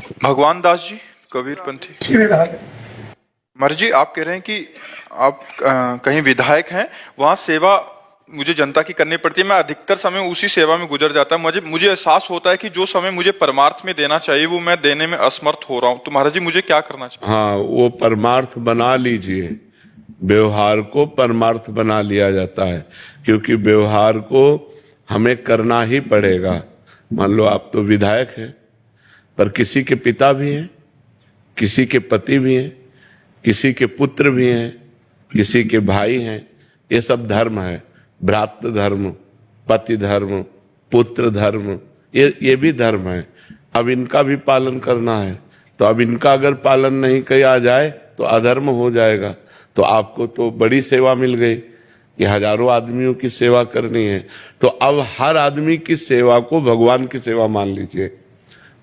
भगवान दास जी, कबीर पंथी। महाराज जी, आप कह रहे हैं कि आप कहीं विधायक हैं, वहां सेवा मुझे जनता की करनी पड़ती है, मैं अधिकतर समय उसी सेवा में गुजर जाता है। मुझे एहसास होता है कि जो समय मुझे परमार्थ में देना चाहिए वो मैं देने में असमर्थ हो रहा हूँ। तो महाराज जी, मुझे क्या करना चाहिए? हाँ, वो परमार्थ बना लीजिए। व्यवहार को परमार्थ बना लिया जाता है, क्योंकि व्यवहार को हमें करना ही पड़ेगा। मान लो आप तो विधायक हैं, पर किसी के पिता भी हैं, किसी के पति भी हैं, किसी के पुत्र भी हैं, किसी के भाई हैं। ये सब धर्म है। भ्रातृ धर्म, पति धर्म, पुत्र धर्म, ये भी धर्म है। अब इनका भी पालन करना है। तो अब इनका अगर पालन नहीं किया जाए तो अधर्म हो जाएगा। तो आपको तो बड़ी सेवा मिल गई कि हजारों आदमियों की सेवा करनी है। तो अब हर आदमी की सेवा को भगवान की सेवा मान लीजिए,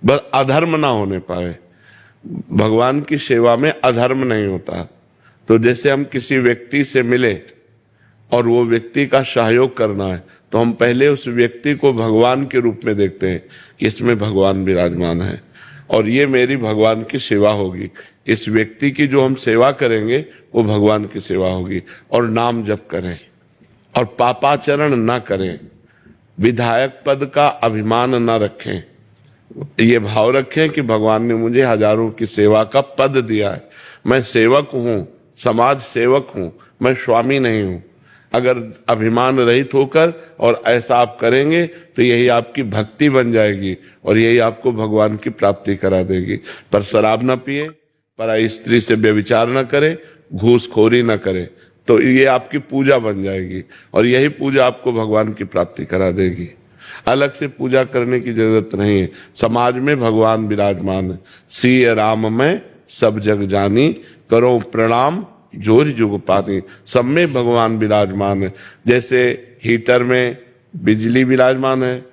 बस अधर्म ना होने पाए। भगवान की सेवा में अधर्म नहीं होता। तो जैसे हम किसी व्यक्ति से मिले और वो व्यक्ति का सहयोग करना है, तो हम पहले उस व्यक्ति को भगवान के रूप में देखते हैं कि इसमें भगवान विराजमान है और ये मेरी भगवान की सेवा होगी। इस व्यक्ति की जो हम सेवा करेंगे वो भगवान की सेवा होगी। और नाम जप करें और पापाचरण ना करें। विधायक पद का अभिमान ना रखें। ये भाव रखें कि भगवान ने मुझे हजारों की सेवा का पद दिया है, मैं सेवक हूँ, समाज सेवक हूँ, मैं स्वामी नहीं हूँ। अगर अभिमान रहित होकर और ऐसा आप करेंगे तो यही आपकी भक्ति बन जाएगी और यही आपको भगवान की प्राप्ति करा देगी। पर शराब न पिए, पराई स्त्री से व्यभिचार न करे, घूसखोरी न करे, तो ये आपकी पूजा बन जाएगी और यही पूजा आपको भगवान की प्राप्ति करा देगी। अलग से पूजा करने की जरूरत नहीं है। समाज में भगवान विराजमान है। सिय राम में सब जग जानी, करो प्रणाम जोर जुग पानी। सब में भगवान विराजमान है। जैसे हीटर में बिजली विराजमान है,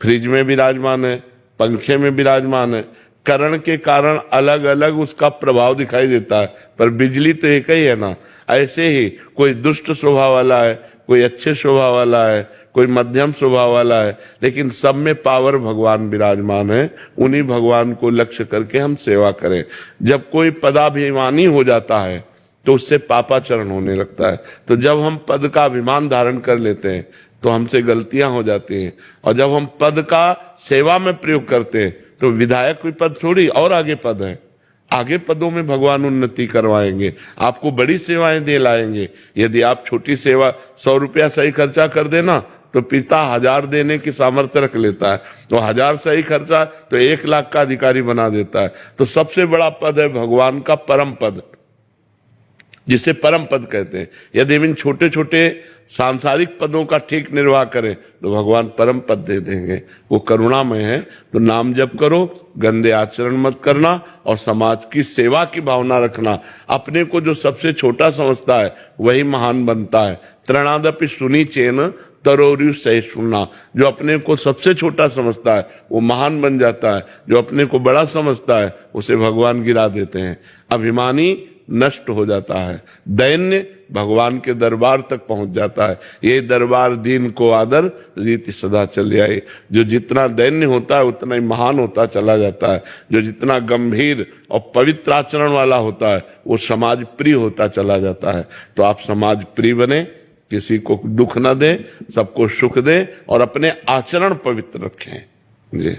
फ्रिज में विराजमान है, पंखे में विराजमान है। करण के कारण अलग अलग उसका प्रभाव दिखाई देता है, पर बिजली तो एक ही है ना। ऐसे ही कोई दुष्ट स्वभाव वाला है, कोई अच्छे स्वभाव वाला है, कोई मध्यम स्वभाव वाला है, लेकिन सब में पावर भगवान विराजमान है। उन्हीं भगवान को लक्ष्य करके हम सेवा करें। जब कोई पदाभिमानी हो जाता है तो उससे पापाचरण होने लगता है। तो जब हम पद का अभिमान धारण कर लेते हैं तो हमसे गलतियां हो जाती हैं। और जब हम पद का सेवा में प्रयोग करते हैं तो विधायक कोई पद थोड़ी, और आगे पद है। आगे पदों में भगवान उन्नति करवाएंगे, आपको बड़ी सेवाएं दे लाएंगे। यदि आप छोटी सेवा 100 रुपया सही खर्चा कर देना तो पिता 1000 देने की सामर्थ्य रख लेता है। तो 1000 सही खर्चा तो 1 लाख का अधिकारी बना देता है। तो सबसे बड़ा पद है भगवान का परम पद, जिसे परम पद कहते हैं। यदि इन छोटे छोटे सांसारिक पदों का ठीक निर्वाह करें तो भगवान परम पद दे देंगे। वो करुणामय है। तो नाम जप करो, गंदे आचरण मत करना और समाज की सेवा की भावना रखना। अपने को जो सबसे छोटा समझता है वही महान बनता है। तृणादपि सुनी चेन तरोरु सहिष्णुना। जो अपने को सबसे छोटा समझता है वो महान बन जाता है। जो अपने को बड़ा समझता है उसे भगवान गिरा देते हैं। अभिमानी नष्ट हो जाता है, दैन्य भगवान के दरबार तक पहुंच जाता है। ये दरबार दीन को आदर, रीति सदा चल आए। जो जितना दैन्य होता है उतना ही महान होता चला जाता है। जो जितना गंभीर और पवित्र आचरण वाला होता है वो समाज प्रिय होता चला जाता है। तो आप समाज प्रिय बने, किसी को दुख न दें, सबको सुख दें और अपने आचरण पवित्र रखें। जी।